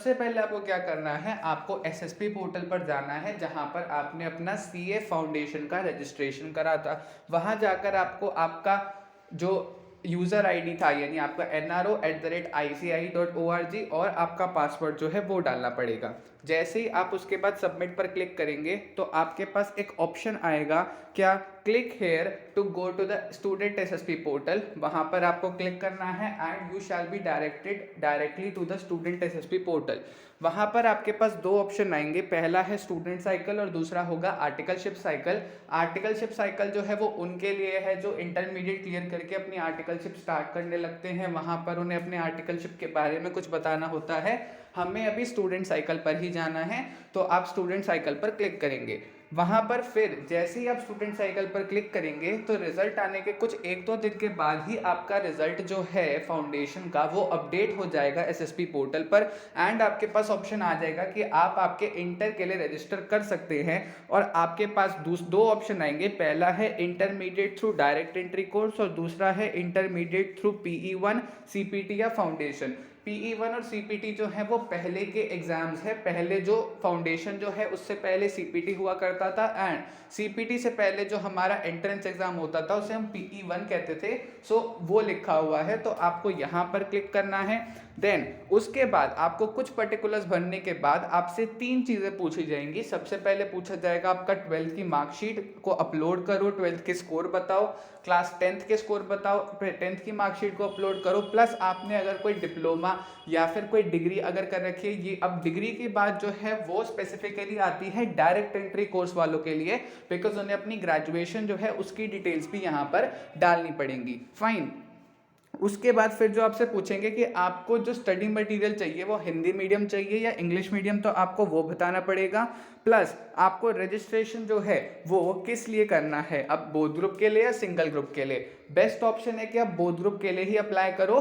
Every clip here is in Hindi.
सबसे पहले आपको क्या करना है, आपको एसएसपी पोर्टल पर जाना है जहां पर आपने अपना सीए फाउंडेशन का रजिस्ट्रेशन करा था। वहां जाकर आपको आपका जो यूज़र आईडी था यानी आपका nro@ici.org और आपका पासवर्ड जो है वो डालना पड़ेगा। जैसे ही आप उसके बाद सबमिट पर क्लिक करेंगे तो आपके पास एक ऑप्शन आएगा, क्या click here to go to the student SSP portal, वहां पर आपको क्लिक करना है and you shall be directed directly to the student SSP portal. वहां पर आपके पास दो ऑप्शन आएंगे, पहला है स्टूडेंट साइकिल और दूसरा होगा आर्टिकलशिप साइकिल। आर्टिकलशिप साइकिल जो है वो उनके लिए है जो इंटरमीडिएट क्लियर करके अपनी आर्टिकलशिप स्टार्ट करने लगते हैं, वहां पर उन्हें अपने आर्टिकलशिप के बारे में कुछ बताना होता है। हमें अभी स्टूडेंट साइकिल पर ही जाना है, तो आप स्टूडेंट साइकिल पर क्लिक करेंगे। वहां पर फिर जैसे ही आप स्टूडेंट साइकिल पर क्लिक करेंगे तो रिजल्ट आने के कुछ एक दो दिन के बाद ही आपका रिजल्ट जो है फाउंडेशन का वो अपडेट हो जाएगा एसएसपी पोर्टल पर एंड आपके पास ऑप्शन आ जाएगा कि आप आपके इंटर के लिए रजिस्टर कर सकते हैं। और आपके पास दो ऑप्शन आएंगे, पहला है intermediate through direct entry course और दूसरा है इंटरमीडिएट थ्रू PE1 CPT या फाउंडेशन। PE1 और CPT जो है वो पहले के एग्जाम्स है, पहले जो फाउंडेशन जो है उससे पहले CPT हुआ करता था एंड CPT से पहले जो हमारा एंट्रेंस एग्जाम होता था उसे हम PE1 कहते थे। सो वो लिखा हुआ है, तो आपको यहाँ पर क्लिक करना है। देन उसके बाद आपको कुछ पर्टिकुलर्स भरने के बाद आपसे तीन चीज़ें पूछी जाएंगी। सबसे पहले पूछा जाएगा आपका 12th की मार्कशीट को अपलोड करो, 12th के स्कोर बताओ, क्लास 10th के स्कोर बताओ, फिर 10th की मार्कशीट को अपलोड करो, प्लस आपने अगर कोई डिप्लोमा या फिर कोई डिग्री अगर कर रखी है। ये अब डिग्री की बात जो है वो स्पेसिफिकली आती है डायरेक्ट एंट्री कोर्स वालों के लिए, बिकॉज उन्हें अपनी ग्रेजुएशन जो है उसकी डिटेल्स भी यहाँ पर डालनी पड़ेंगी। फाइन। उसके बाद फिर जो आपसे पूछेंगे कि आपको जो स्टडी मटेरियल चाहिए वो हिंदी मीडियम चाहिए या इंग्लिश मीडियम, तो आपको वो बताना पड़ेगा। प्लस आपको रजिस्ट्रेशन जो है वो किस लिए करना है, अब बोथ ग्रुप के लिए या सिंगल ग्रुप के लिए। बेस्ट ऑप्शन है कि आप बोथ ग्रुप के लिए ही अप्लाई करो,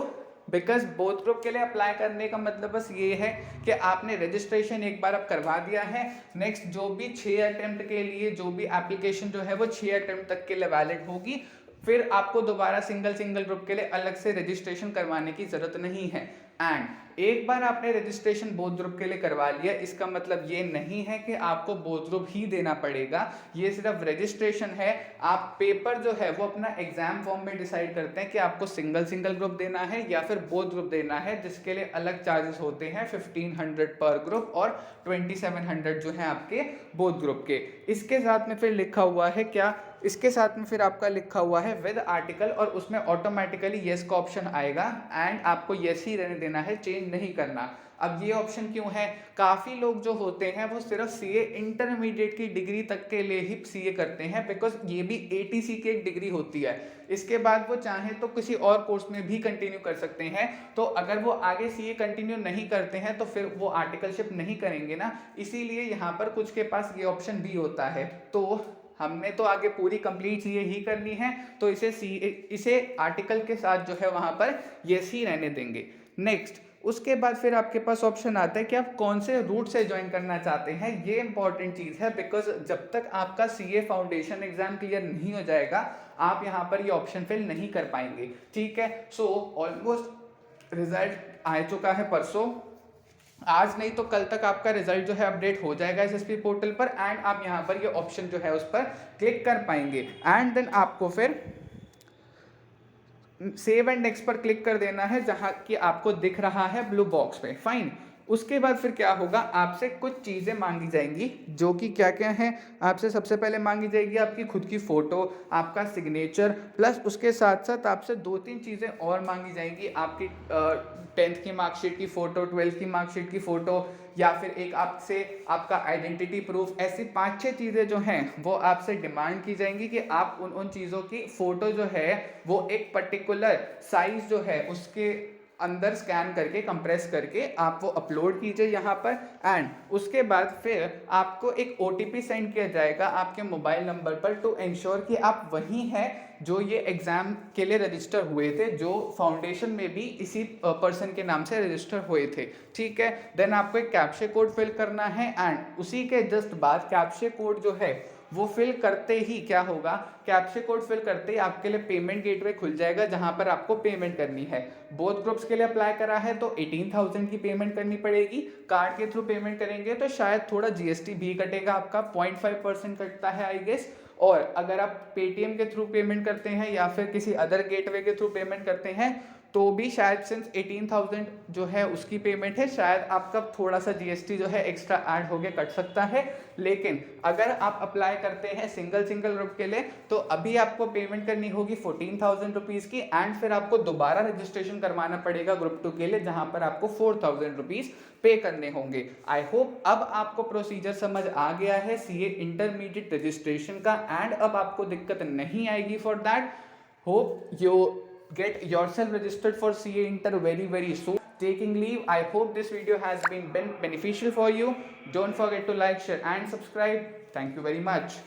बिकॉज बोथ ग्रुप के लिए अप्लाई करने का मतलब बस ये है कि आपने रजिस्ट्रेशन एक बार अब करवा दिया है, नेक्स्ट जो भी 6 अटेम्प्ट के लिए जो भी एप्लीकेशन जो है वो 6 अटेम्प्ट तक के लिए वैलिड होगी, फिर आपको दोबारा सिंगल ग्रुप के लिए अलग से रजिस्ट्रेशन करवाने की जरूरत नहीं है। एंड एक बार आपने रजिस्ट्रेशन बोथ ग्रुप के लिए करवा लिया, इसका मतलब ये नहीं है कि आपको बोथ ग्रुप ही देना पड़ेगा, ये सिर्फ रजिस्ट्रेशन है। आप पेपर जो है वो अपना एग्जाम फॉर्म में डिसाइड करते हैं कि आपको सिंगल ग्रुप देना है या फिर बोथ ग्रुप देना है, जिसके लिए अलग चार्जेस होते हैं 1500 पर ग्रुप और 2700 जो है आपके बोथ ग्रुप के। इसके साथ में फिर लिखा हुआ है क्या, इसके साथ में फिर आपका लिखा हुआ है विद आर्टिकल और उसमें ऑटोमेटिकली येस का ऑप्शन आएगा एंड आपको येस ही रहने देना है, चेंज नहीं करना। अब ये ऑप्शन क्यों है, काफ़ी लोग जो होते हैं वो सिर्फ सीए इंटरमीडिएट की डिग्री तक के लिए ही सीए करते हैं, बिकॉज ये भी ATC की एक डिग्री होती है। इसके बाद वो चाहें तो किसी और कोर्स में भी कंटिन्यू कर सकते हैं, तो अगर वो आगे सीए कंटिन्यू नहीं करते हैं तो फिर वो आर्टिकलशिप नहीं करेंगे ना, इसीलिए यहाँ पर कुछ के पास ये ऑप्शन भी होता है। तो हमने तो आगे पूरी कंप्लीट सीए ही करनी है, तो इसे आर्टिकल के साथ जो है वहां पर यस ही रहने देंगे। नेक्स्ट उसके बाद फिर आपके पास ऑप्शन आता है कि आप कौन से रूट से ज्वाइन करना चाहते हैं। ये इंपॉर्टेंट चीज़ है, बिकॉज जब तक आपका सीए फाउंडेशन एग्जाम क्लियर नहीं हो जाएगा आप यहाँ पर ये ऑप्शन फिल नहीं कर पाएंगे। ठीक है, सो ऑलमोस्ट रिजल्ट आ चुका है परसों, आज नहीं तो कल तक आपका रिजल्ट जो है अपडेट हो जाएगा एसएसपी पोर्टल पर एंड आप यहाँ पर ये ऑप्शन जो है उस पर क्लिक कर पाएंगे एंड देन आपको फिर सेव एंड नेक्स्ट पर क्लिक कर देना है जहां कि आपको दिख रहा है ब्लू बॉक्स पे। फाइन। उसके बाद फिर क्या होगा, आपसे कुछ चीज़ें मांगी जाएंगी, जो कि क्या क्या है। आपसे सबसे पहले मांगी जाएगी आपकी खुद की फ़ोटो, आपका सिग्नेचर, प्लस उसके साथ साथ आपसे 2-3 चीज़ें और मांगी जाएंगी, आपकी 10th की मार्कशीट की फ़ोटो, 12th की मार्कशीट की फ़ोटो, या फिर एक आपसे आपका आइडेंटिटी प्रूफ। ऐसी 5-6 चीज़ें जो हैं वो आपसे डिमांड की जाएंगी कि आप उन चीज़ों की फ़ोटो जो है वो एक पर्टिकुलर साइज़ जो है उसके अंदर स्कैन करके कंप्रेस करके आप वो अपलोड कीजिए यहाँ पर। एंड उसके बाद फिर आपको एक OTP सेंड किया जाएगा आपके मोबाइल नंबर पर टू इंश्योर कि आप वही हैं जो ये एग्ज़ाम के लिए रजिस्टर हुए थे, जो फाउंडेशन में भी इसी पर्सन के नाम से रजिस्टर हुए थे। ठीक है, देन आपको एक कैप्चा कोड फिल करना है एंड उसी के जस्ट बाद कैप्चा कोड जो है वो फिल करते ही क्या होगा, कैप्चा कोड फिल करते ही आपके लिए पेमेंट गेटवे खुल जाएगा जहां पर आपको पेमेंट करनी है। बोथ ग्रुप्स के लिए अप्लाई करा है तो 18,000 की पेमेंट करनी पड़ेगी। कार्ड के थ्रू पेमेंट करेंगे तो शायद थोड़ा जीएसटी भी कटेगा, आपका 0.5% कटता है आई गेस। और अगर आप पेटीएम के थ्रू पेमेंट करते हैं या फिर किसी अदर गेटवे के थ्रू पेमेंट करते हैं तो भी शायद सिंस 18,000 जो है उसकी पेमेंट है, शायद आपका थोड़ा सा जीएसटी जो है एक्स्ट्रा ऐड होके कट सकता है। लेकिन अगर आप अप्लाई करते हैं सिंगल ग्रुप के लिए तो अभी आपको पेमेंट करनी होगी 14,000 रुपीज़ की, एंड फिर आपको दोबारा रजिस्ट्रेशन करवाना पड़ेगा ग्रुप 2 के लिए जहां पर आपको 4,000 रुपीज़ पे करने होंगे। आई होप अब आपको प्रोसीजर समझ आ गया है सीए इंटरमीडिएट रजिस्ट्रेशन का, एंड अब आपको दिक्कत नहीं आएगी for that. Hope you get yourself registered for CA Inter very soon. Taking leave, I hope this video has been beneficial for you. Don't forget to like, share and subscribe. Thank you very much.